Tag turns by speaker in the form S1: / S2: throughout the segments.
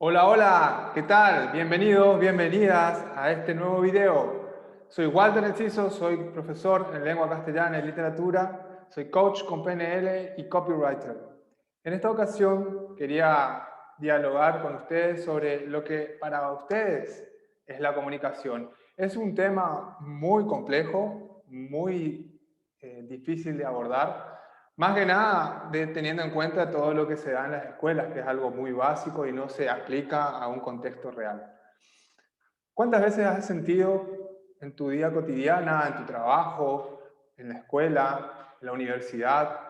S1: Hola, hola, ¿qué tal? Bienvenidos, bienvenidas a este nuevo video. Soy Walter Enciso, soy profesor en lengua castellana y literatura, soy coach con PNL y copywriter. En esta ocasión quería dialogar con ustedes sobre lo que para ustedes es la comunicación. Es un tema muy complejo, muy difícil de abordar, más que nada, teniendo en cuenta todo lo que se da en las escuelas, que es algo muy básico y no se aplica a un contexto real. ¿Cuántas veces has sentido en tu vida cotidiana, en tu trabajo, en la escuela, en la universidad,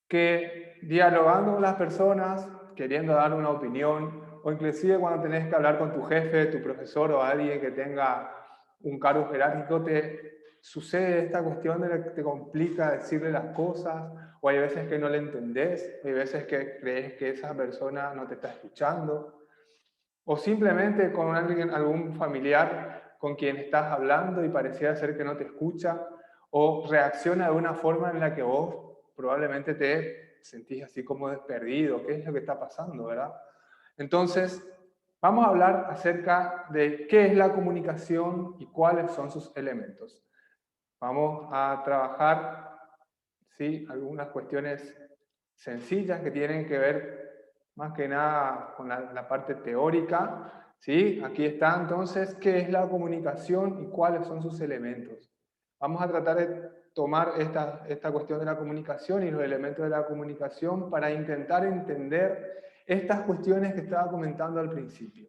S1: que dialogando con las personas, queriendo dar una opinión, o inclusive cuando tenés que hablar con tu jefe, tu profesor o alguien que tenga un cargo jerárquico, te sucede esta cuestión de que te complica decirle las cosas, o hay veces que no le entendés, hay veces que crees que esa persona no te está escuchando, o simplemente con alguien, algún familiar con quien estás hablando y pareciera ser que no te escucha, o reacciona de una forma en la que vos probablemente te sentís así como desperdido. ¿Qué es lo que está pasando, verdad? Entonces, vamos a hablar acerca de qué es la comunicación y cuáles son sus elementos. Vamos a trabajar, ¿sí?, algunas cuestiones sencillas que tienen que ver más que nada con la parte teórica. ¿Sí? Aquí está entonces qué es la comunicación y cuáles son sus elementos. Vamos a tratar de tomar esta cuestión de la comunicación y los elementos de la comunicación para intentar entender estas cuestiones que estaba comentando al principio.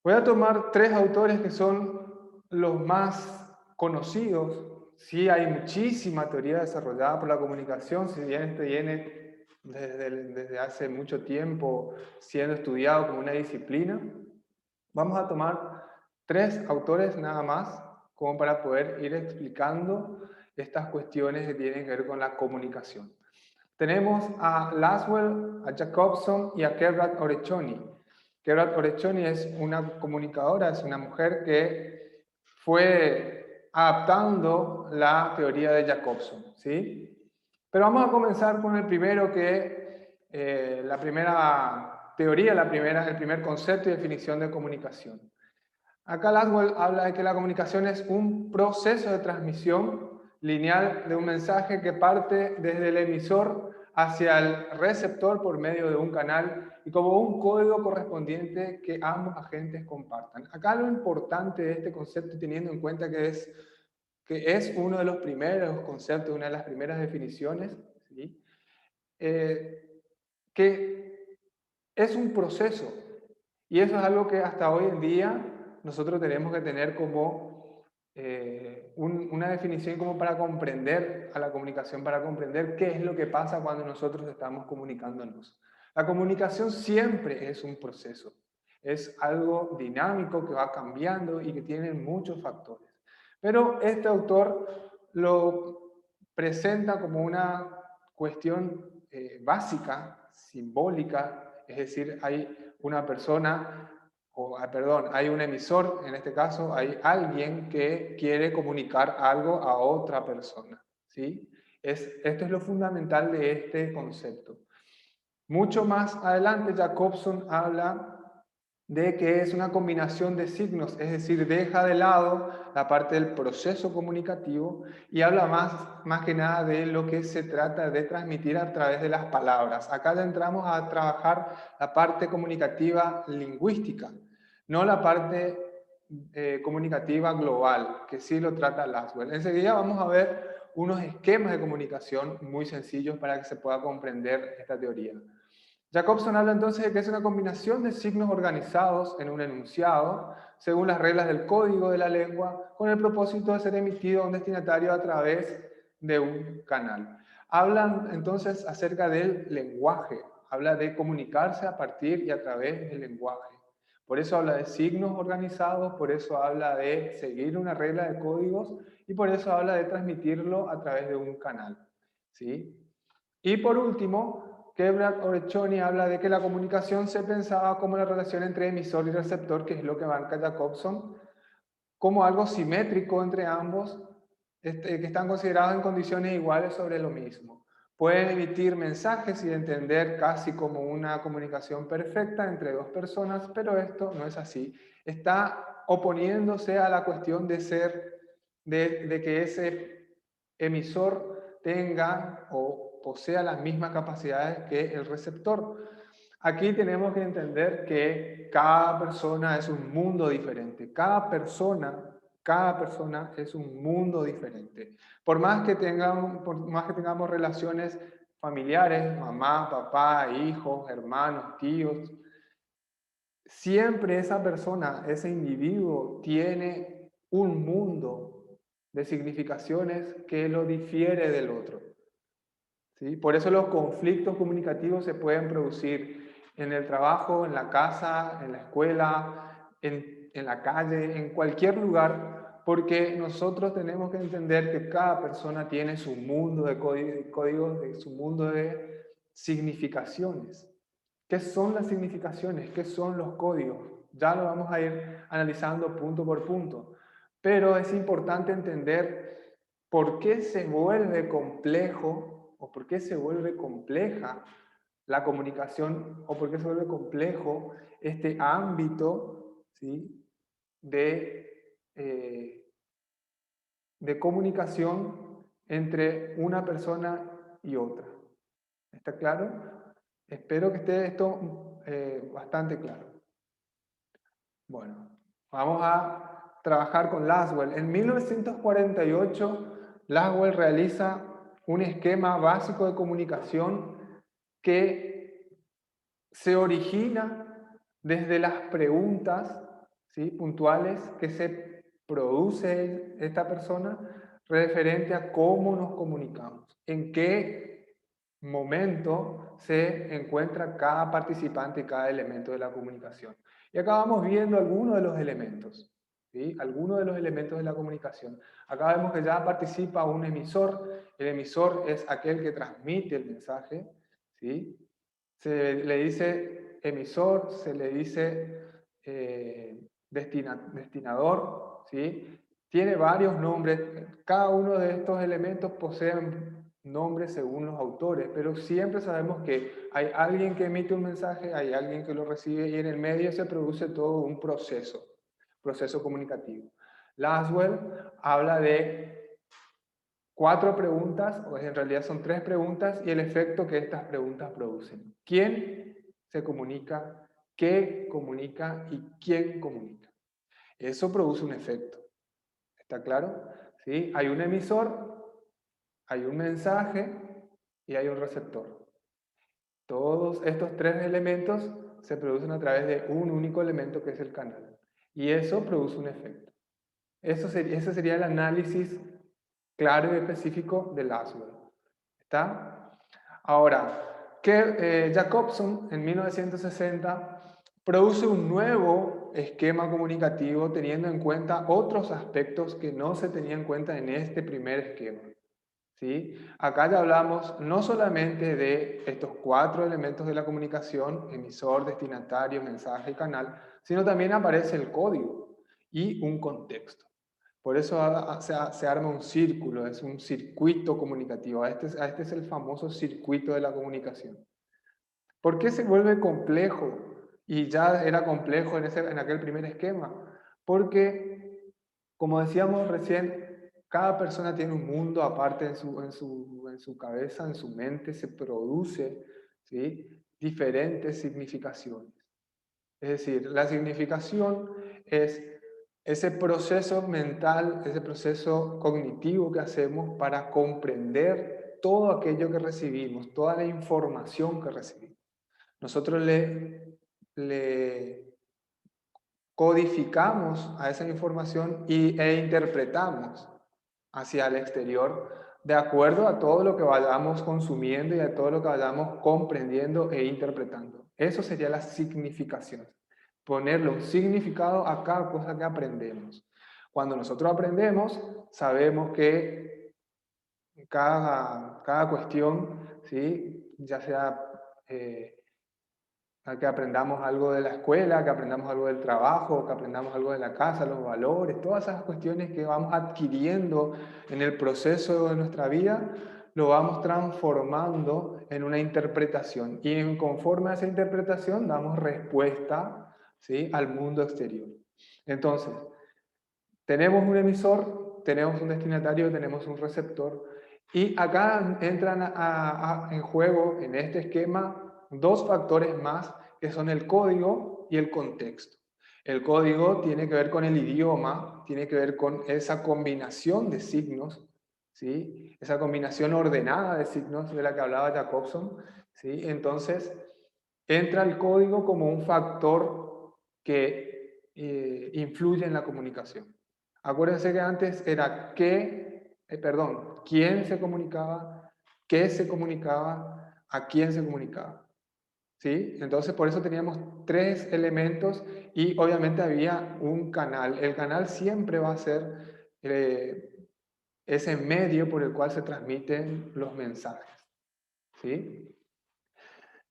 S1: Voy a tomar tres autores que son los más conocidos. Sí, hay muchísima teoría desarrollada por la comunicación, si bien este viene desde hace mucho tiempo siendo estudiado como una disciplina. Vamos a tomar tres autores nada más, como para poder ir explicando estas cuestiones que tienen que ver con la comunicación. Tenemos a Laswell, a Jacobson y a Kebrat Orechoni. Kebrat Orechoni es una comunicadora, es una mujer que fue adaptando la teoría de Jacobson, ¿sí? Pero vamos a comenzar con el primero la primera teoría, el primer concepto y definición de comunicación. Acá Laswell habla de que la comunicación es un proceso de transmisión lineal de un mensaje que parte desde el emisor hacia el receptor por medio de un canal y como un código correspondiente que ambos agentes compartan. Acá lo importante de este concepto, teniendo en cuenta que es uno de los primeros conceptos, una de las primeras definiciones, ¿sí? Que es un proceso. Y eso es algo que hasta hoy en día nosotros tenemos que tener como una definición como para comprender a la comunicación, para comprender qué es lo que pasa cuando nosotros estamos comunicándonos. La comunicación siempre es un proceso, es algo dinámico que va cambiando y que tiene muchos factores. Pero este autor lo presenta como una cuestión básica, simbólica, es decir, hay una persona, hay un emisor, en este caso hay alguien que quiere comunicar algo a otra persona, ¿sí? Esto es lo fundamental de este concepto. Mucho más adelante, Jacobson habla de que es una combinación de signos, es decir, deja de lado la parte del proceso comunicativo y habla más que nada de lo que se trata de transmitir a través de las palabras. Acá ya entramos a trabajar la parte comunicativa lingüística, no la parte comunicativa global, que sí lo trata Laswell. Enseguida vamos a ver unos esquemas de comunicación muy sencillos para que se pueda comprender esta teoría. Jacobson habla entonces de que es una combinación de signos organizados en un enunciado, según las reglas del código de la lengua, con el propósito de ser emitido a un destinatario a través de un canal. Hablan entonces acerca del lenguaje, habla de comunicarse a partir y a través del lenguaje. Por eso habla de signos organizados, por eso habla de seguir una regla de códigos y por eso habla de transmitirlo a través de un canal, ¿sí? Y por último, Kebrat Orechoni habla de que la comunicación se pensaba como la relación entre emisor y receptor, que es lo que marca Jacobson, como algo simétrico entre ambos, que están considerados en condiciones iguales sobre lo mismo. Pueden emitir mensajes y entender casi como una comunicación perfecta entre dos personas, pero esto no es así. Está oponiéndose a la cuestión de de que ese emisor tenga o posea las mismas capacidades que el receptor. Aquí tenemos que entender que cada persona es un mundo diferente. Cada persona es un mundo diferente. Por más que tengamos relaciones familiares, mamá, papá, hijos, hermanos, tíos, siempre esa persona, ese individuo, tiene un mundo de significaciones que lo difiere del otro. ¿Sí? Por eso los conflictos comunicativos se pueden producir en el trabajo, en la casa, en la escuela, en la calle, en cualquier lugar, porque nosotros tenemos que entender que cada persona tiene su mundo de códigos, su mundo de significaciones. ¿Qué son las significaciones? ¿Qué son los códigos? Ya lo vamos a ir analizando punto por punto. Pero es importante entender por qué se vuelve complejo o por qué se vuelve compleja la comunicación o por qué se vuelve complejo este ámbito, ¿sí?, eh, de comunicación entre una persona y otra. ¿Está claro? Espero que esté esto bastante claro. Bueno, vamos a trabajar con Laswell. En 1948, Laswell realiza un esquema básico de comunicación que se origina desde las preguntas, ¿sí?, puntuales que se produce esta persona referente a cómo nos comunicamos, en qué momento se encuentra cada participante y cada elemento de la comunicación. Y acá vamos viendo algunos de los elementos, ¿sí? Algunos de los elementos de la comunicación. Acá vemos que ya participa un emisor. El emisor es aquel que transmite el mensaje, ¿sí? Se le dice emisor, se le dice destinador, ¿sí? Tiene varios nombres. Cada uno de estos elementos poseen nombres según los autores, pero siempre sabemos que hay alguien que emite un mensaje, hay alguien que lo recibe y en el medio se produce todo un proceso comunicativo. Laswell habla de 4 preguntas, o en realidad son 3 preguntas, y el efecto que estas preguntas producen. ¿Quién se comunica? ¿Qué comunica? ¿Y quién comunica? Eso produce un efecto. ¿Está claro? ¿Sí? Hay un emisor, hay un mensaje y hay un receptor. Todos estos 3 elementos se producen a través de un único elemento que es el canal. Y eso produce un efecto. Ese sería el análisis claro y específico del Laswell. ¿Está? Ahora, Jacobson en 1960 produce un nuevo esquema comunicativo teniendo en cuenta otros aspectos que no se tenían en cuenta en este primer esquema. ¿Sí? Acá ya hablamos no solamente de estos 4 elementos de la comunicación, emisor, destinatario, mensaje y canal, sino también aparece el código y un contexto. Por eso se arma un círculo, es un circuito comunicativo. Este es el famoso circuito de la comunicación. ¿Por qué se vuelve complejo? Y ya era complejo en aquel primer esquema. Porque, como decíamos recién, cada persona tiene un mundo aparte en su cabeza, en su mente, se produce, ¿sí?, diferentes significaciones. Es decir, la significación es ese proceso mental, ese proceso cognitivo que hacemos para comprender todo aquello que recibimos, toda la información que recibimos. Nosotros le codificamos a esa información e interpretamos hacia el exterior de acuerdo a todo lo que vayamos consumiendo y a todo lo que vayamos comprendiendo e interpretando. Eso sería la significación. Ponerle un significado a cada cosa que aprendemos. Cuando nosotros aprendemos, sabemos que cada cuestión, ¿sí?, ya sea que aprendamos algo de la escuela, que aprendamos algo del trabajo, que aprendamos algo de la casa, los valores, todas esas cuestiones que vamos adquiriendo en el proceso de nuestra vida, lo vamos transformando en una interpretación. Y conforme a esa interpretación damos respuesta, ¿sí?, al mundo exterior. Entonces, tenemos un emisor, tenemos un destinatario, tenemos un receptor, y acá entran en juego, en este esquema, dos factores más, que son el código y el contexto. El código tiene que ver con el idioma, tiene que ver con esa combinación de signos, ¿sí?, esa combinación ordenada de signos de la que hablaba Jacobson, ¿sí? Entonces, entra el código como un factor que influye en la comunicación. Acuérdense que antes era quién se comunicaba, qué se comunicaba, a quién se comunicaba. ¿Sí? Entonces, por eso teníamos tres elementos y obviamente había un canal. El canal siempre va a ser ese medio por el cual se transmiten los mensajes. ¿Sí?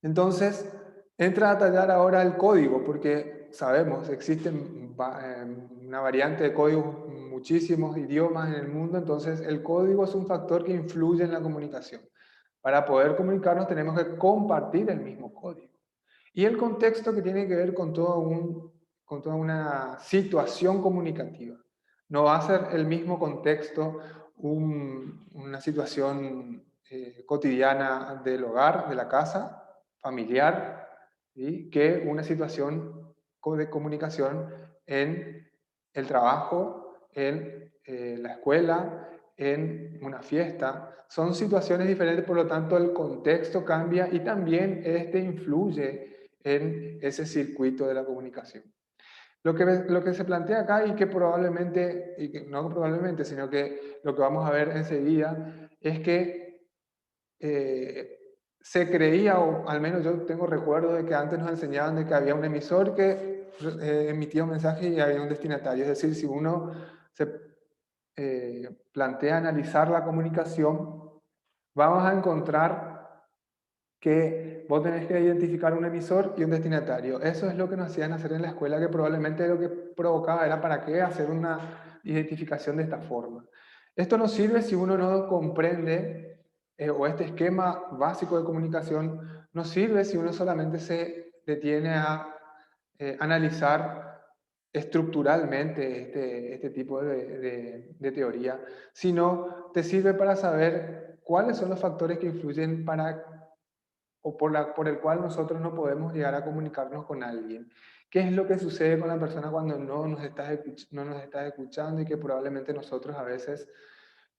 S1: Entonces, entra a tallar ahora el código, porque sabemos, existen una variante de códigos, muchísimos idiomas en el mundo, entonces el código es un factor que influye en la comunicación. Para poder comunicarnos tenemos que compartir el mismo código. Y el contexto que tiene que ver con con toda una situación comunicativa. No va a ser el mismo contexto una situación cotidiana del hogar, de la casa, familiar, ¿sí?, que una situación de comunicación en el trabajo, en la escuela, en una fiesta. Son situaciones diferentes, por lo tanto el contexto cambia y también este influye en ese circuito de la comunicación. Lo que se plantea acá y que probablemente, no probablemente, sino que lo que vamos a ver enseguida, es que se creía, o al menos yo tengo recuerdo de que antes nos enseñaban de que había un emisor que emitía un mensaje y había un destinatario. Es decir, si uno se plantea analizar la comunicación, vamos a encontrar que vos tenés que identificar un emisor y un destinatario. Eso es lo que nos hacían hacer en la escuela, que probablemente lo que provocaba era para qué hacer una identificación de esta forma. Esto nos sirve si uno no comprende, o este esquema básico de comunicación, nos sirve si uno solamente se detiene a analizar estructuralmente este tipo de teoría, sino te sirve para saber cuáles son los factores que influyen o por el cual nosotros no podemos llegar a comunicarnos con alguien. ¿Qué es lo que sucede con la persona cuando no nos está escuchando y que probablemente nosotros a veces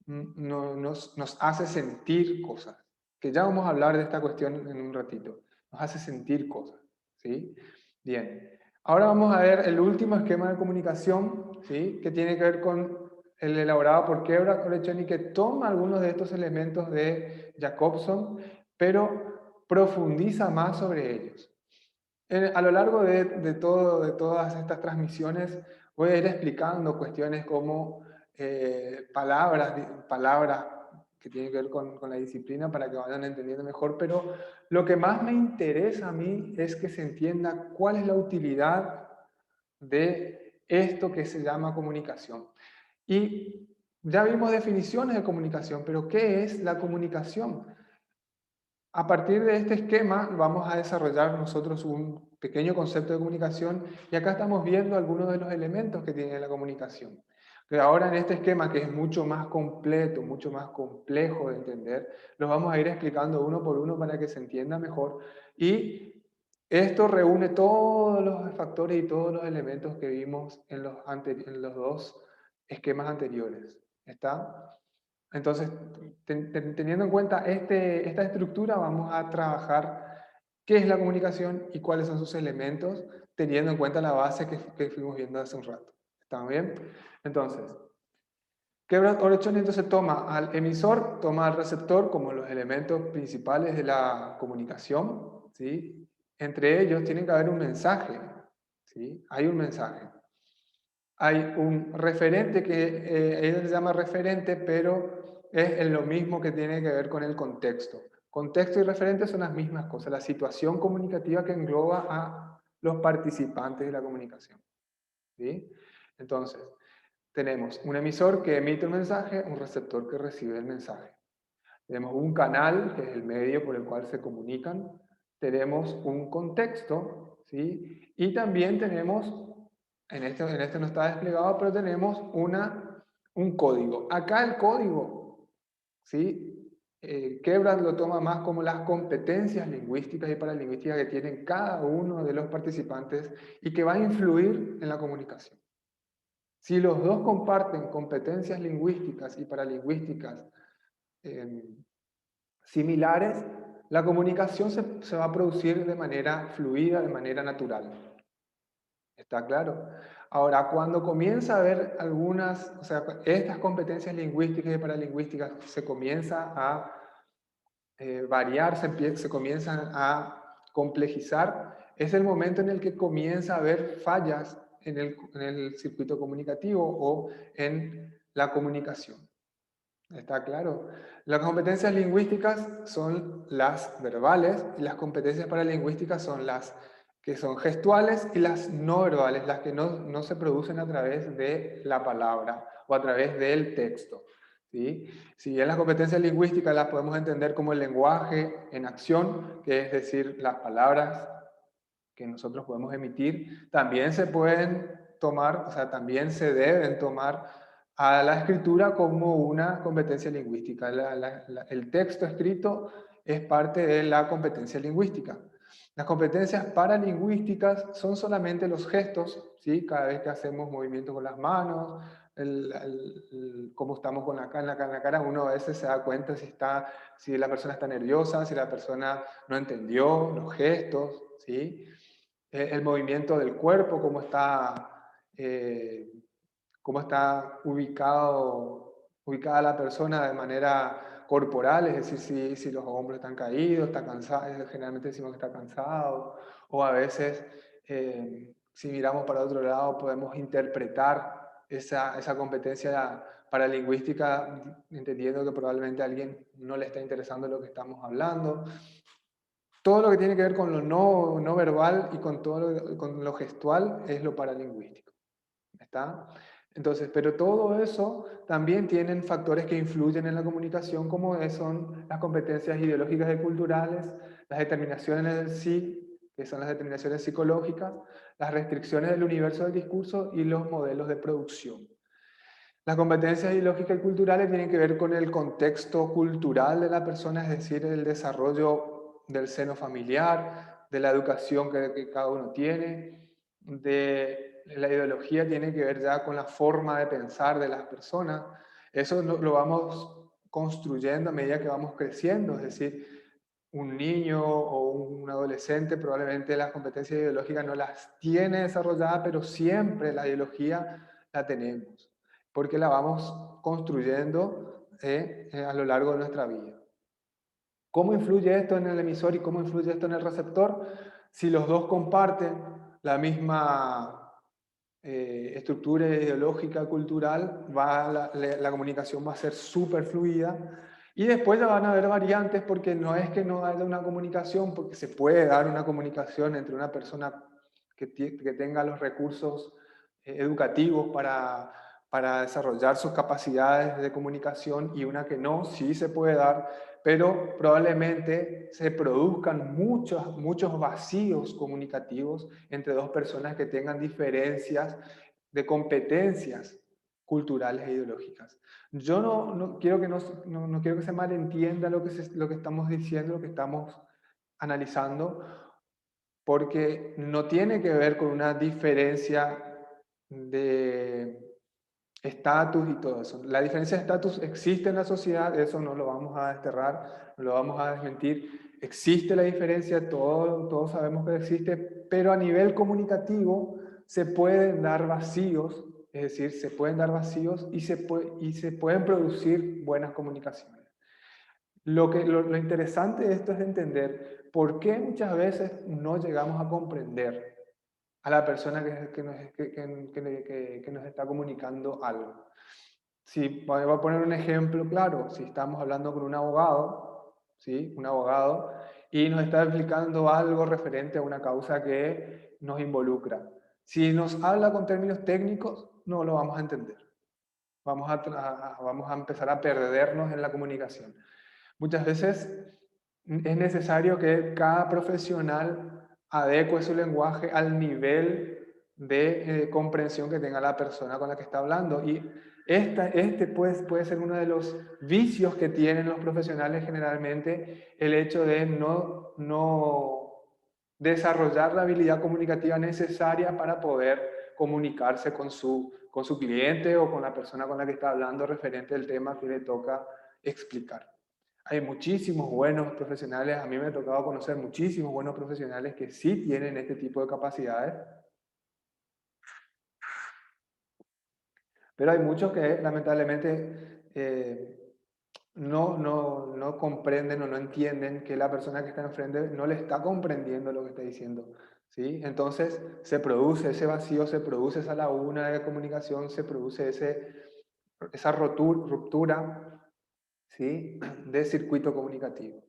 S1: nos hace sentir cosas? Que ya vamos a hablar de esta cuestión en un ratito. Nos hace sentir cosas, ¿sí? Bien. Ahora vamos a ver el último esquema de comunicación, ¿sí?, que tiene que ver con el elaborado por Quebra y que toma algunos de estos elementos de Jacobson, pero profundiza más sobre ellos. A lo largo de todas estas transmisiones voy a ir explicando cuestiones como palabras que tienen que ver con la disciplina para que vayan entendiendo mejor, pero lo que más me interesa a mí es que se entienda cuál es la utilidad de esto que se llama comunicación. Y ya vimos definiciones de comunicación, pero ¿qué es la comunicación? A partir de este esquema vamos a desarrollar nosotros un pequeño concepto de comunicación y acá estamos viendo algunos de los elementos que tiene la comunicación. Que ahora en este esquema, que es mucho más completo, mucho más complejo de entender, los vamos a ir explicando uno por uno para que se entienda mejor. Y esto reúne todos los factores y todos los elementos que vimos en los dos esquemas anteriores. ¿Está? Entonces, teniendo en cuenta esta estructura, vamos a trabajar qué es la comunicación y cuáles son sus elementos, teniendo en cuenta la base que fuimos viendo hace un rato. ¿Estamos bien? Entonces, Quebra Orechoni entonces toma al emisor, toma al receptor como los elementos principales de la comunicación, ¿sí? Entre ellos tiene que haber un mensaje, ¿sí? Hay un mensaje. Hay un referente que ella se llama referente, pero es en lo mismo que tiene que ver con el contexto. Contexto y referente son las mismas cosas, la situación comunicativa que engloba a los participantes de la comunicación. ¿Sí? Entonces, tenemos un emisor que emite un mensaje, un receptor que recibe el mensaje. Tenemos un canal, que es el medio por el cual se comunican, tenemos un contexto, ¿sí? Y también tenemos, en este no está desplegado, pero tenemos un código. Acá el código, ¿sí? Quebras lo toma más como las competencias lingüísticas y paralingüísticas que tienen cada uno de los participantes y que va a influir en la comunicación. Si los dos comparten competencias lingüísticas y paralingüísticas eh, similares, la comunicación se va a producir de manera fluida, de manera natural. ¿Está claro? Ahora, cuando comienza a haber algunas, o sea, estas competencias lingüísticas y paralingüísticas se comienza a variar, se comienzan a complejizar, es el momento en el que comienza a haber fallas en el circuito comunicativo o en la comunicación. ¿Está claro? Las competencias lingüísticas son las verbales y las competencias paralingüísticas son las que son gestuales y las no verbales, las que no se producen a través de la palabra o a través del texto. ¿Sí? Si bien las competencias lingüísticas las podemos entender como el lenguaje en acción, que es decir, las palabras que nosotros podemos emitir, también se pueden tomar, o sea, también se deben tomar a la escritura como una competencia lingüística. El texto escrito es parte de la competencia lingüística. Las competencias paralingüísticas son solamente los gestos, ¿sí? Cada vez que hacemos movimiento con las manos, cómo estamos con la cara, uno a veces se da cuenta si la persona está nerviosa, si la persona no entendió los gestos, ¿sí? El movimiento del cuerpo, eh, cómo está ubicada la persona de manera corporal, es decir, si los hombros están caídos, está cansado, generalmente decimos que está cansado, o a veces si miramos para otro lado podemos interpretar esa competencia paralingüística entendiendo que probablemente a alguien no le está interesando lo que estamos hablando. Todo lo que tiene que ver con lo no verbal y con lo gestual es lo paralingüístico. ¿Está? Entonces, pero todo eso también tienen factores que influyen en la comunicación, como son las competencias ideológicas y culturales, las determinaciones del sí, que son las determinaciones psicológicas, las restricciones del universo del discurso y los modelos de producción. Las competencias ideológicas y culturales tienen que ver con el contexto cultural de la persona, es decir, el desarrollo del seno familiar, de la educación que cada uno tiene, de la ideología tiene que ver ya con la forma de pensar de las personas. Eso lo vamos construyendo a medida que vamos creciendo, es decir, un niño o un adolescente probablemente las competencias ideológicas no las tiene desarrolladas, pero siempre la ideología la tenemos, porque la vamos construyendo a lo largo de nuestra vida. ¿Cómo influye esto en el emisor y cómo influye esto en el receptor? Si los dos comparten la misma estructura ideológica, cultural, la comunicación va a ser súper fluida. Y después ya van a haber variantes porque no es que no haya una comunicación, porque se puede dar una comunicación entre una persona que tenga los recursos educativos para desarrollar sus capacidades de comunicación y una que no, sí se puede dar, pero probablemente se produzcan muchos vacíos comunicativos entre dos personas que tengan diferencias de competencias culturales e ideológicas. Yo no quiero no quiero que se malentienda lo que estamos diciendo, lo que estamos analizando, porque no tiene que ver con una diferencia de estatus y todo eso. La diferencia de estatus existe en la sociedad, eso no lo vamos a desterrar, no lo vamos a desmentir. Existe la diferencia, todos sabemos que existe, pero a nivel comunicativo se pueden dar vacíos, es decir, se pueden dar vacíos y se pueden producir buenas comunicaciones. Lo interesante de esto es entender por qué muchas veces no llegamos a comprender a la persona que nos está comunicando algo. Si voy a poner un ejemplo claro, si estamos hablando con un abogado, ¿sí? Un abogado, y nos está explicando algo referente a una causa que nos involucra. Si nos habla con términos técnicos, no lo vamos a entender. Vamos a empezar a perdernos en la comunicación. Muchas veces es necesario que cada profesional adecue su lenguaje al nivel de comprensión que tenga la persona con la que está hablando. Y este puede ser uno de los vicios que tienen los profesionales generalmente, el hecho de no desarrollar la habilidad comunicativa necesaria para poder comunicarse con su cliente o con la persona con la que está hablando referente al tema que le toca explicar. Hay muchísimos buenos profesionales, a mí me ha tocado conocer muchísimos buenos profesionales que sí tienen este tipo de capacidades, pero hay muchos que lamentablemente no comprenden o no entienden que la persona que está enfrente no le está comprendiendo lo que está diciendo. ¿Sí? Entonces se produce ese vacío, se produce esa laguna de comunicación, se produce esa ruptura, ¿sí? De circuito comunicativo.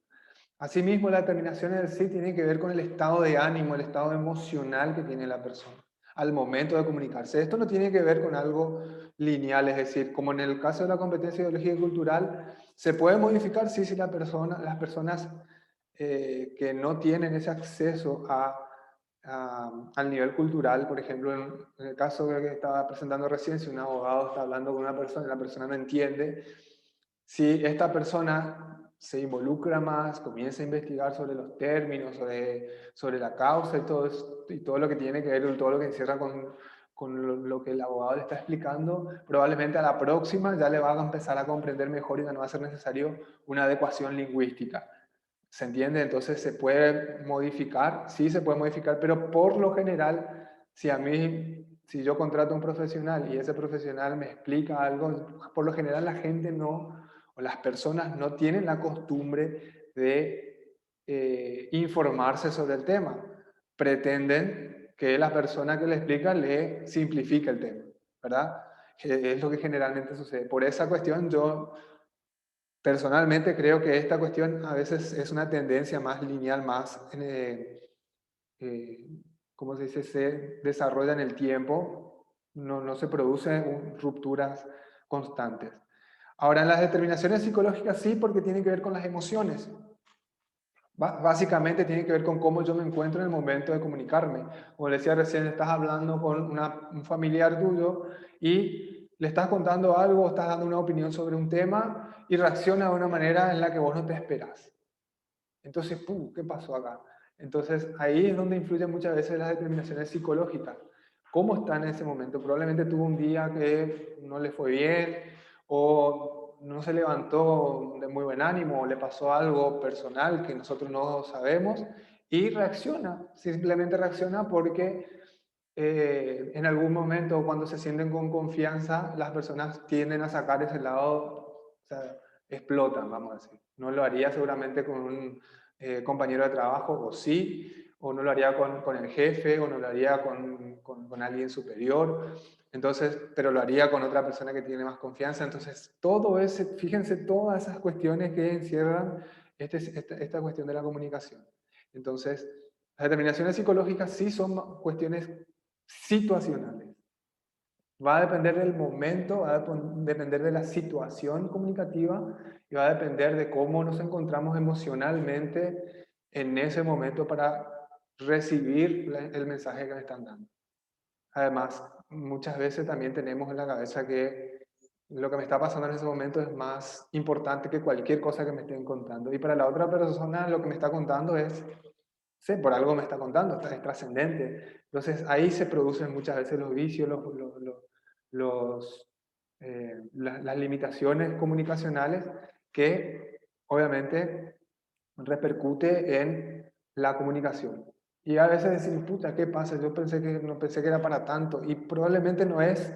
S1: Asimismo, la determinación del sí tiene que ver con el estado de ánimo, el estado emocional que tiene la persona al momento de comunicarse. Esto no tiene que ver con algo lineal, es decir, como en el caso de la competencia ideológica y cultural, se puede modificar, sí, si las personas que no tienen ese acceso al nivel cultural, por ejemplo, en el caso que estaba presentando recién, si un abogado está hablando con una persona y la persona no entiende, si esta persona se involucra más, comienza a investigar sobre los términos, sobre la causa y y todo lo que tiene que ver, todo lo que encierra con lo que el abogado le está explicando, probablemente a la próxima ya le va a empezar a comprender mejor y ya no va a ser necesario una adecuación lingüística. ¿Se entiende? Entonces se puede modificar, sí se puede modificar, pero por lo general, si yo contrato a un profesional y ese profesional me explica algo, por lo general la gente no, o las personas no tienen la costumbre de informarse sobre el tema. Pretenden que la persona que le explica le simplifique el tema, ¿verdad? Que es lo que generalmente sucede. Por esa cuestión yo personalmente creo que esta cuestión a veces es una tendencia más lineal, más, eh, ¿cómo se dice? Se desarrolla en el tiempo, no se producen rupturas constantes. Ahora, en las determinaciones psicológicas sí, porque tienen que ver con las emociones. Básicamente tiene que ver con cómo yo me encuentro en el momento de comunicarme. Como le decía recién, estás hablando con un familiar tuyo y le estás contando algo, estás dando una opinión sobre un tema y reacciona de una manera en la que vos no te esperas. Entonces, ¡pum!, ¿qué pasó acá? Entonces, ahí es donde influyen muchas veces las determinaciones psicológicas. ¿Cómo está en ese momento? Probablemente tuvo un día que no le fue bien o no se levantó de muy buen ánimo o le pasó algo personal que nosotros no sabemos y reacciona. Simplemente reacciona porque en algún momento cuando se sienten con confianza, las personas tienden a sacar ese lado, o sea, explotan, vamos a decir. No lo haría seguramente con un compañero de trabajo, o sí, o no lo haría con el jefe, o no lo haría con alguien superior, entonces, pero lo haría con otra persona que tiene más confianza. Entonces, fíjense todas esas cuestiones que encierran esta cuestión de la comunicación. Entonces, las determinaciones psicológicas sí son cuestiones situacionales. Va a depender del momento, va a depender de la situación comunicativa y va a depender de cómo nos encontramos emocionalmente en ese momento para recibir el mensaje que me están dando. Además, muchas veces también tenemos en la cabeza que lo que me está pasando en ese momento es más importante que cualquier cosa que me estén contando. Y para la otra persona lo que me está contando es, sé, por algo me está contando, es trascendente. Entonces ahí se producen muchas veces los vicios, las limitaciones comunicacionales que obviamente repercute en la comunicación. Y a veces decimos, puta, ¿qué pasa? Yo pensé que no pensé que era para tanto. Y probablemente no es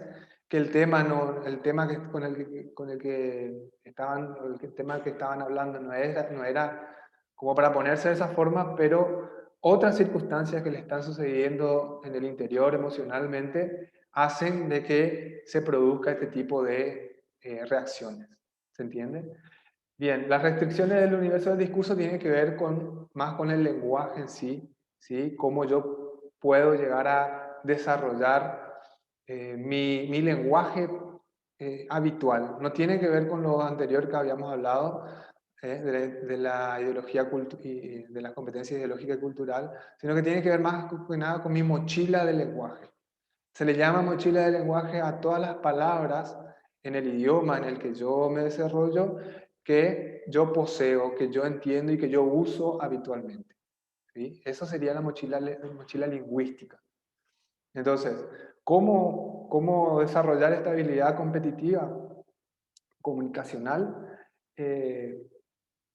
S1: que el tema, no, el tema con el que estaban, el tema que estaban hablando no era como para ponerse de esa forma, pero otras circunstancias que le están sucediendo en el interior emocionalmente hacen de que se produzca este tipo de reacciones. ¿Se entiende? Bien, las restricciones del universo del discurso tienen que ver más con el lenguaje en sí, ¿sí? Cómo yo puedo llegar a desarrollar mi lenguaje habitual. No tiene que ver con lo anterior que habíamos hablado, de la ideología y de la competencia ideológica y cultural, sino que tiene que ver más que nada con mi mochila de lenguaje. Se le llama mochila de lenguaje a todas las palabras en el idioma en el que yo me desarrollo, que yo poseo, que yo entiendo y que yo uso habitualmente. ¿Sí? Eso sería la mochila lingüística. Entonces, ¿cómo desarrollar esta habilidad competitiva, comunicacional? Eh,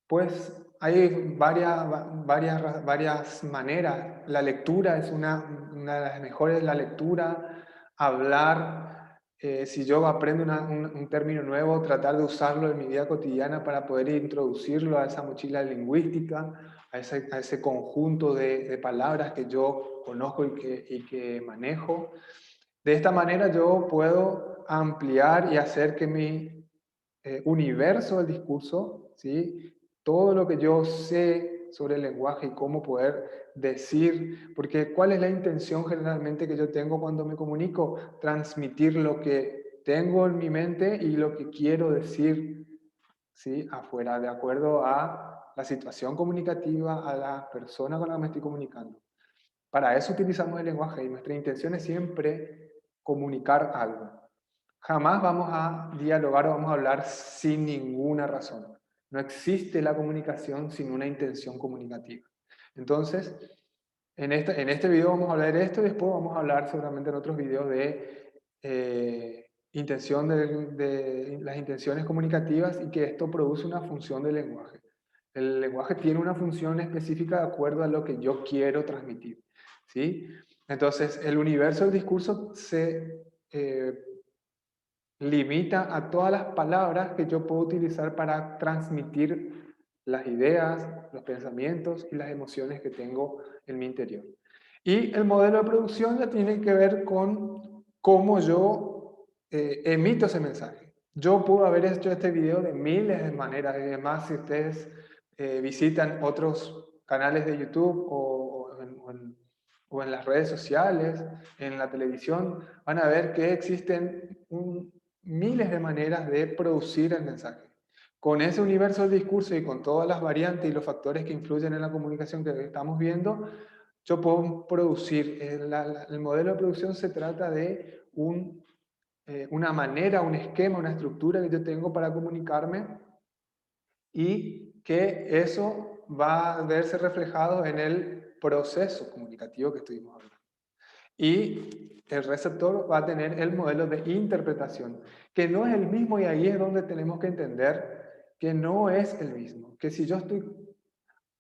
S1: pues hay varias maneras. La lectura es una de las mejores, la lectura, hablar. Si yo aprendo un término nuevo, tratar de usarlo en mi vida cotidiana para poder introducirlo a esa mochila lingüística, a ese conjunto de palabras que yo conozco y que manejo. De esta manera yo puedo ampliar y hacer que mi universo del discurso, ¿sí? Todo lo que yo sé sobre el lenguaje y cómo poder decir, porque ¿cuál es la intención generalmente que yo tengo cuando me comunico? Transmitir lo que tengo en mi mente y lo que quiero decir, ¿sí? Afuera, de acuerdo a la situación comunicativa, a la persona con la que me estoy comunicando. Para eso utilizamos el lenguaje y nuestra intención es siempre comunicar algo. Jamás vamos a dialogar o vamos a hablar sin ninguna razón. No existe la comunicación sin una intención comunicativa. Entonces, en este video vamos a hablar de esto y después vamos a hablar seguramente en otros videos de intención de las intenciones comunicativas y que esto produce una función del lenguaje. El lenguaje tiene una función específica de acuerdo a lo que yo quiero transmitir. ¿Sí? Entonces, el universo del discurso se limita a todas las palabras que yo puedo utilizar para transmitir las ideas, los pensamientos y las emociones que tengo en mi interior. Y el modelo de producción ya tiene que ver con cómo yo emito ese mensaje. Yo puedo haber hecho este video de miles de maneras, y además si ustedes visitan otros canales de YouTube o en las redes sociales, en la televisión, van a ver que existen miles de maneras de producir el mensaje. Con ese universo del discurso y con todas las variantes y los factores que influyen en la comunicación que estamos viendo, yo puedo producir. El modelo de producción se trata de una manera, un esquema, una estructura que yo tengo para comunicarme y que eso va a verse reflejado en el proceso comunicativo que estuvimos hablando. Y el receptor va a tener el modelo de interpretación, que no es el mismo y ahí es donde tenemos que entender que no es el mismo. Que si yo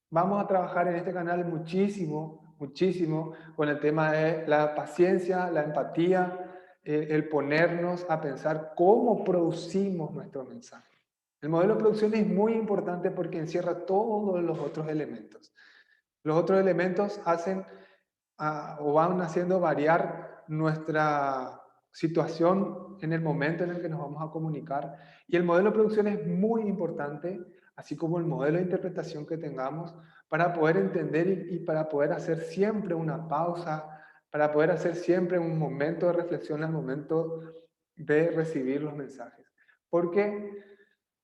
S1: vamos a trabajar en este canal muchísimo, muchísimo con el tema de la paciencia, la empatía, el ponernos a pensar cómo producimos nuestro mensaje. El modelo de producción es muy importante porque encierra todos los otros elementos. Los otros elementos hacen o van haciendo variar nuestra situación en el momento en el que nos vamos a comunicar. Y el modelo de producción es muy importante, así como el modelo de interpretación que tengamos, para poder entender y para poder hacer siempre una pausa, para poder hacer siempre un momento de reflexión al momento de recibir los mensajes. Porque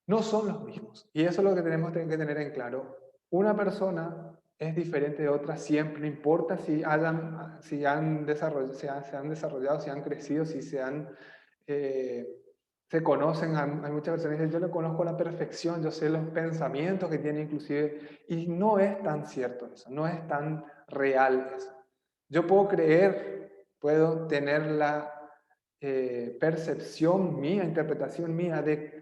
S1: no son los mismos. Y eso es lo que tenemos que tener en claro. Una persona es diferente de otra siempre, no importa si han desarrollado, se han desarrollado, si han crecido, si eh, se conocen. Hay muchas personas que dicen, yo lo conozco a la perfección, yo sé los pensamientos que tiene inclusive, y no es tan cierto eso, no es tan real eso. Yo puedo creer, puedo tener la percepción mía, interpretación mía de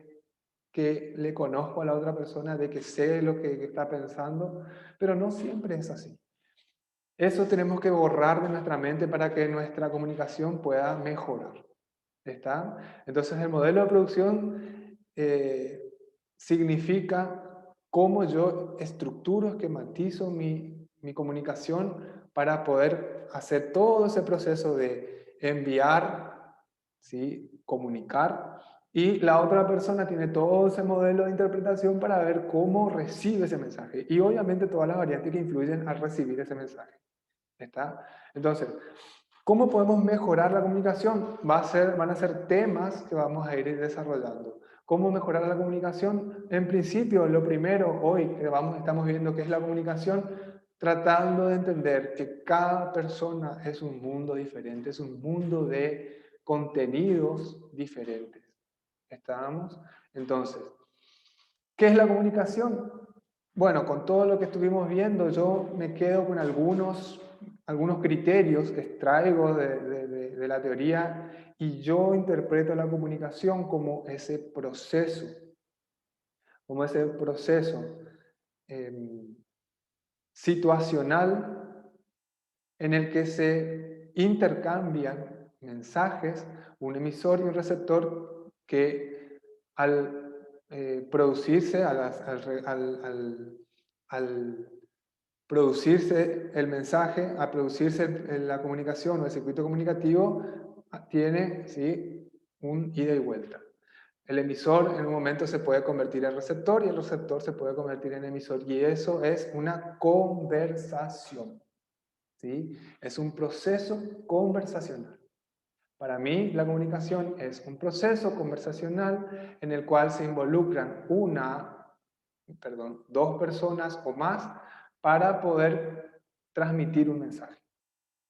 S1: que le conozco a la otra persona, de que sé lo que está pensando, pero no siempre es así. Eso tenemos que borrar de nuestra mente para que nuestra comunicación pueda mejorar. ¿Está? Entonces el modelo de producción significa cómo yo estructuro, esquematizo mi comunicación para poder hacer todo ese proceso de enviar, ¿sí? Comunicar, y la otra persona tiene todo ese modelo de interpretación para ver cómo recibe ese mensaje y obviamente todas las variantes que influyen al recibir ese mensaje. ¿Está? Entonces, ¿Cómo podemos mejorar la comunicación? Van a ser temas que vamos a ir desarrollando. ¿Cómo mejorar la comunicación? En principio, lo primero hoy que estamos viendo que es la comunicación, tratando de entender que cada persona es un mundo diferente, es un mundo de contenidos diferentes. ¿Estamos? Entonces, ¿qué es la comunicación? Bueno, con todo lo que estuvimos viendo, yo me quedo con algunos criterios que extraigo de la teoría y yo interpreto la comunicación como ese proceso eh, situacional en el que se intercambian mensajes, un emisor y un receptor que al producirse, al producirse el mensaje, al producirse la comunicación o el circuito comunicativo, tiene, ¿sí?, un ida y vuelta. El emisor en un momento se puede convertir en receptor y el receptor se puede convertir en emisor y eso es una conversación, ¿sí? Es un proceso conversacional. Para mí, la comunicación es un proceso conversacional en el cual se involucran dos personas o más para poder transmitir un mensaje.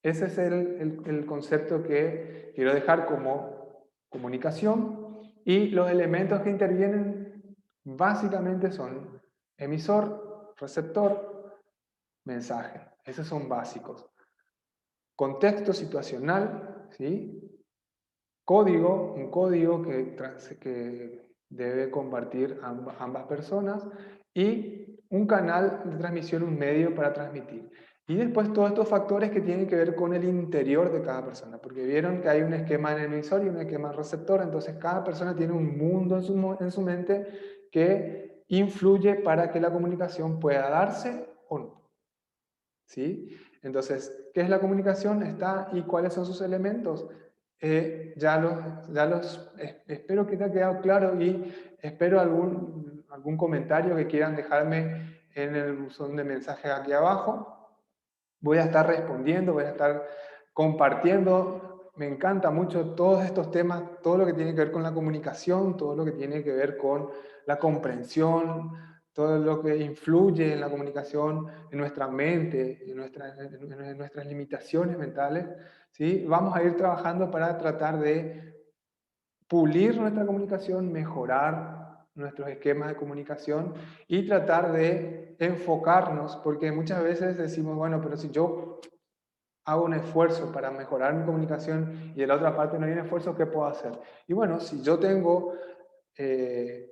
S1: Ese es el concepto que quiero dejar como comunicación y los elementos que intervienen básicamente son emisor, receptor, mensaje. Esos son básicos. Contexto situacional, ¿sí? Código, un código que debe compartir ambas personas y un canal de transmisión, un medio para transmitir. Y después todos estos factores que tienen que ver con el interior de cada persona, porque vieron que hay un esquema en el emisor y un esquema en el receptor, entonces cada persona tiene un mundo en su mente que influye para que la comunicación pueda darse o no. ¿Sí? Entonces, ¿qué es la comunicación? ¿Y cuáles son sus elementos? Espero que te haya quedado claro y espero algún comentario que quieran dejarme en el buzón de mensajes aquí abajo. Voy a estar respondiendo, voy a estar compartiendo. Me encanta mucho todos estos temas, todo lo que tiene que ver con la comunicación, todo lo que tiene que ver con la comprensión, todo lo que influye en la comunicación, en nuestra mente, en nuestras limitaciones mentales. ¿Sí? Vamos a ir trabajando para tratar de pulir nuestra comunicación, mejorar nuestros esquemas de comunicación y tratar de enfocarnos, porque muchas veces decimos, bueno, pero si yo hago un esfuerzo para mejorar mi comunicación y de la otra parte no hay un esfuerzo, ¿qué puedo hacer? Y bueno, si yo tengo eh,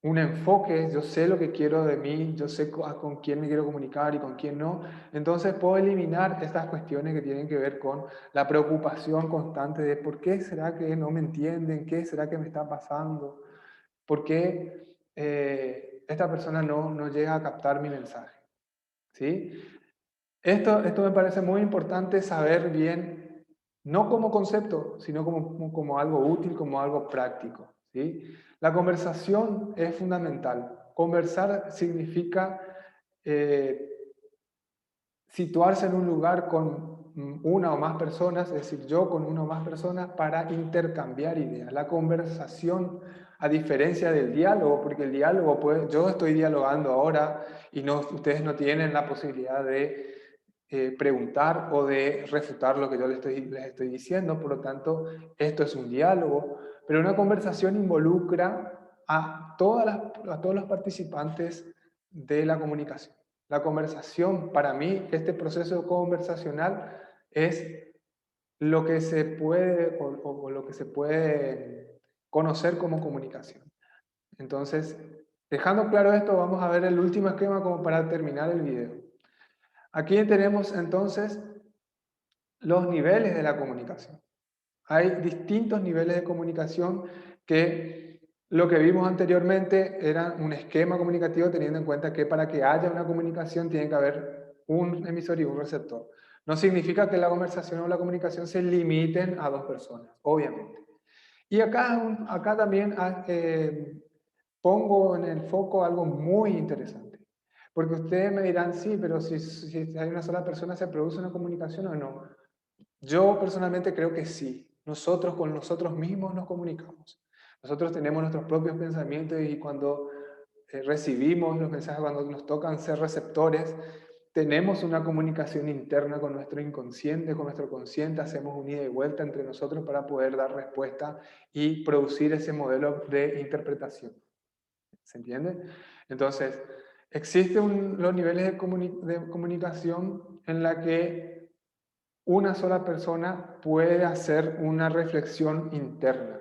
S1: un enfoque, yo sé lo que quiero de mí, yo sé con quién me quiero comunicar y con quién no, entonces puedo eliminar estas cuestiones que tienen que ver con la preocupación constante de por qué será que no me entienden, qué será que me está pasando, por qué esta persona no llega a captar mi mensaje. ¿Sí? Esto me parece muy importante saber bien, no como concepto, sino como algo útil, como algo práctico. ¿Sí? La conversación es fundamental. Conversar significa eh, situarse en un lugar con una o más personas, es decir, yo con una o más personas para intercambiar ideas. La conversación, a diferencia del diálogo, porque el diálogo, pues, yo estoy dialogando ahora y ustedes no tienen la posibilidad de preguntar o de refutar lo que yo les estoy diciendo, por lo tanto, esto es un diálogo, pero una conversación involucra a todos los participantes de la comunicación. La conversación, para mí, este proceso conversacional es lo que se puede o lo que se puede conocer como comunicación. Entonces, dejando claro esto, vamos a ver el último esquema como para terminar el video. Aquí tenemos entonces los niveles de la comunicación. Hay distintos niveles de comunicación que lo que vimos anteriormente era un esquema comunicativo teniendo en cuenta que para que haya una comunicación tiene que haber un emisor y un receptor. No significa que la conversación o la comunicación se limiten a dos personas, obviamente. Y acá también pongo en el foco algo muy interesante. Porque ustedes me dirán, sí, pero si hay una sola persona, ¿se produce una comunicación o no? Yo personalmente creo que sí. Nosotros con nosotros mismos nos comunicamos. Nosotros tenemos nuestros propios pensamientos y cuando recibimos los mensajes, cuando nos tocan ser receptores, tenemos una comunicación interna con nuestro inconsciente, con nuestro consciente, hacemos un ida y vuelta entre nosotros para poder dar respuesta y producir ese modelo de interpretación. ¿Se entiende? Entonces, existen los niveles de comunicación en la que una sola persona puede hacer una reflexión interna.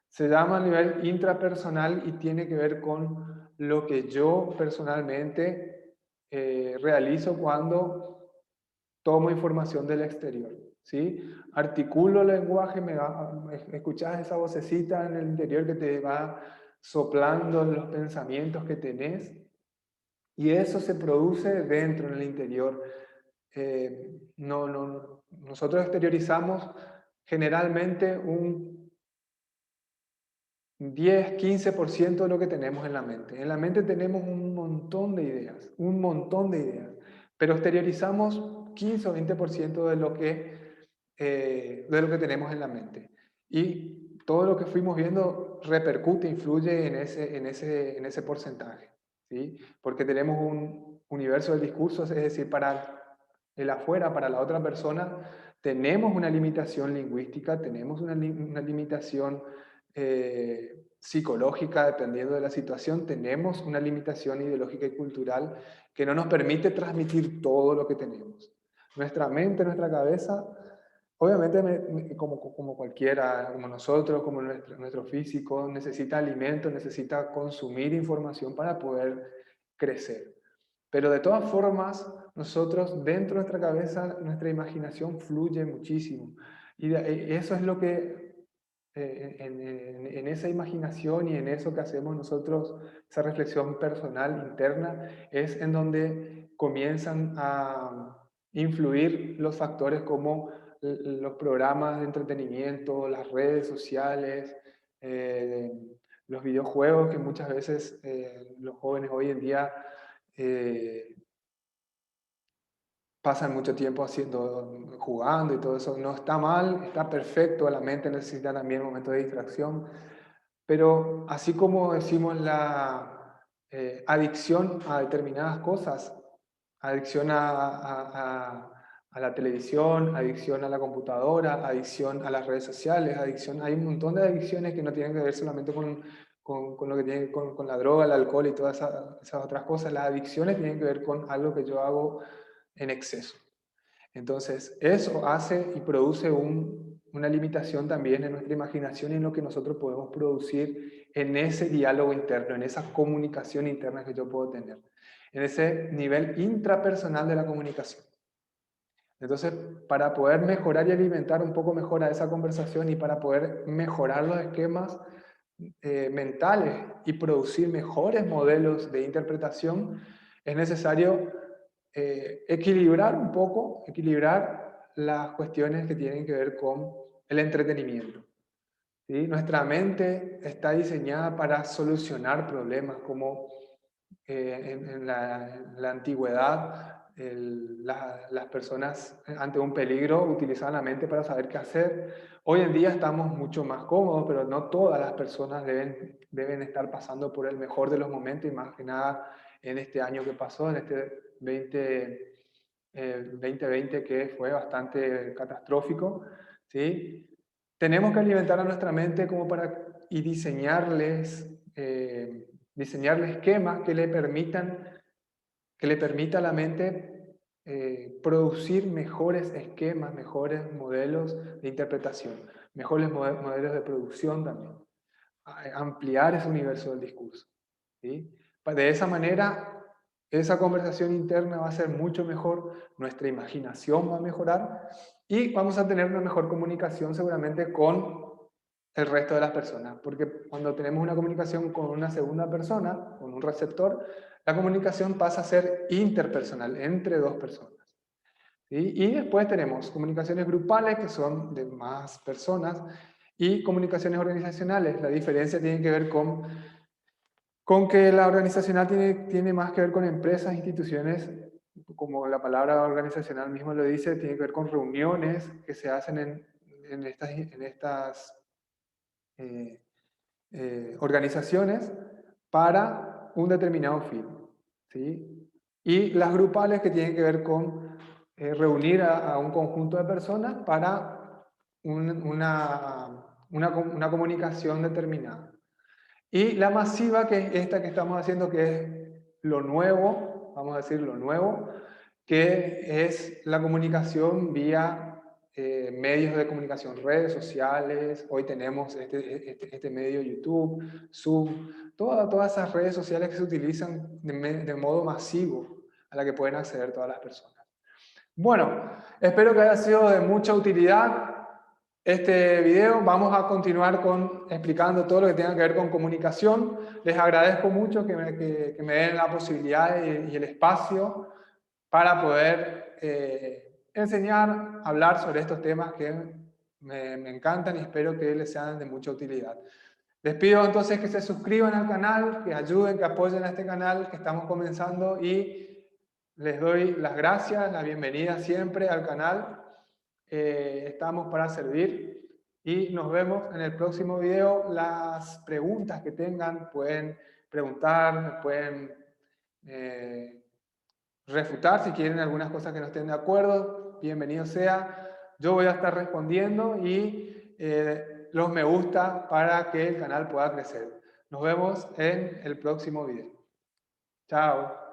S1: Se llama a nivel intrapersonal y tiene que ver con lo que yo personalmente realizo cuando tomo información del exterior. ¿Sí? Articulo el lenguaje, escuchas esa vocecita en el interior que te va soplando los pensamientos que tenés y eso se produce dentro, en el interior. Nosotros exteriorizamos generalmente un 10-15% de lo que tenemos en la mente. En la mente tenemos un montón de ideas, pero exteriorizamos 15 o 20% de lo que tenemos en la mente. Y todo lo que fuimos viendo repercute, influye en ese porcentaje, ¿sí? Porque tenemos un universo del discurso, es decir, para el afuera, para la otra persona, tenemos una limitación lingüística, tenemos una limitación psicológica, dependiendo de la situación, tenemos una limitación ideológica y cultural que no nos permite transmitir todo lo que tenemos. Nuestra mente, nuestra cabeza, obviamente como cualquiera, como nosotros, como nuestro físico, necesita alimento, necesita consumir información para poder crecer. Pero de todas formas, nosotros dentro de nuestra cabeza, nuestra imaginación fluye muchísimo. Y eso es lo que en esa imaginación y en eso que hacemos nosotros, esa reflexión personal interna, es en donde comienzan a influir los factores como los programas de entretenimiento, las redes sociales, eh, los videojuegos que muchas veces los jóvenes hoy en día eh, pasan mucho tiempo jugando y todo eso. No está mal, está perfecto, la mente necesita también momentos de distracción, pero así como decimos la adicción a determinadas cosas, adicción a la televisión, adicción a la computadora, adicción a las redes sociales, adicción, hay un montón de adicciones que no tienen que ver solamente con lo que tiene con la droga, el alcohol y todas esas otras cosas. Las adicciones tienen que ver con algo que yo hago en exceso. Entonces, eso hace y produce una limitación también en nuestra imaginación y en lo que nosotros podemos producir en ese diálogo interno, en esa comunicación interna que yo puedo tener, en ese nivel intrapersonal de la comunicación. Entonces, para poder mejorar y alimentar un poco mejor a esa conversación y para poder mejorar los esquemas mentales y producir mejores modelos de interpretación, es necesario equilibrar un poco, equilibrar las cuestiones que tienen que ver con el entretenimiento. ¿Sí? Nuestra mente está diseñada para solucionar problemas, como en la antigüedad las personas ante un peligro utilizaban la mente para saber qué hacer. Hoy en día estamos mucho más cómodos, pero no todas las personas deben estar pasando por el mejor de los momentos, y más que nada en este año que pasó, en este 2020 que fue bastante catastrófico, ¿sí? Tenemos que alimentar a nuestra mente como y diseñarle esquemas que le permita a la mente producir mejores esquemas, mejores modelos de interpretación, mejores modelos de producción también, ampliar ese universo del discurso. ¿Sí? De esa manera, esa conversación interna va a ser mucho mejor, nuestra imaginación va a mejorar y vamos a tener una mejor comunicación seguramente con el resto de las personas, porque cuando tenemos una comunicación con una segunda persona, con un receptor, la comunicación pasa a ser interpersonal, entre dos personas. ¿Sí? Y después tenemos comunicaciones grupales, que son de más personas, y comunicaciones organizacionales. La diferencia tiene que ver con que la organizacional tiene más que ver con empresas, instituciones, como la palabra organizacional mismo lo dice, tiene que ver con reuniones que se hacen en estas eh, organizaciones para un determinado fin, ¿sí? Y las grupales que tienen que ver con reunir a un conjunto de personas para una comunicación determinada. Y la masiva, que es esta que estamos haciendo, que es lo nuevo, vamos a decir lo nuevo, que es la comunicación vía medios de comunicación, redes sociales. Hoy tenemos este medio YouTube, Zoom, todas esas redes sociales que se utilizan de modo masivo, a la que pueden acceder todas las personas. Bueno, espero que haya sido de mucha utilidad este video. Vamos a continuar explicando todo lo que tenga que ver con comunicación. Les agradezco mucho que me den la posibilidad y el espacio para poder enseñar, hablar sobre estos temas que me encantan y espero que les sean de mucha utilidad. Les pido entonces que se suscriban al canal, que ayuden, que apoyen a este canal que estamos comenzando, y les doy las gracias, la bienvenida siempre al canal. Estamos para servir y nos vemos en el próximo video. Las preguntas que tengan pueden preguntar, pueden refutar si quieren algunas cosas que no estén de acuerdo. Bienvenido sea. Yo voy a estar respondiendo y los me gusta para que el canal pueda crecer. Nos vemos en el próximo video. Chao.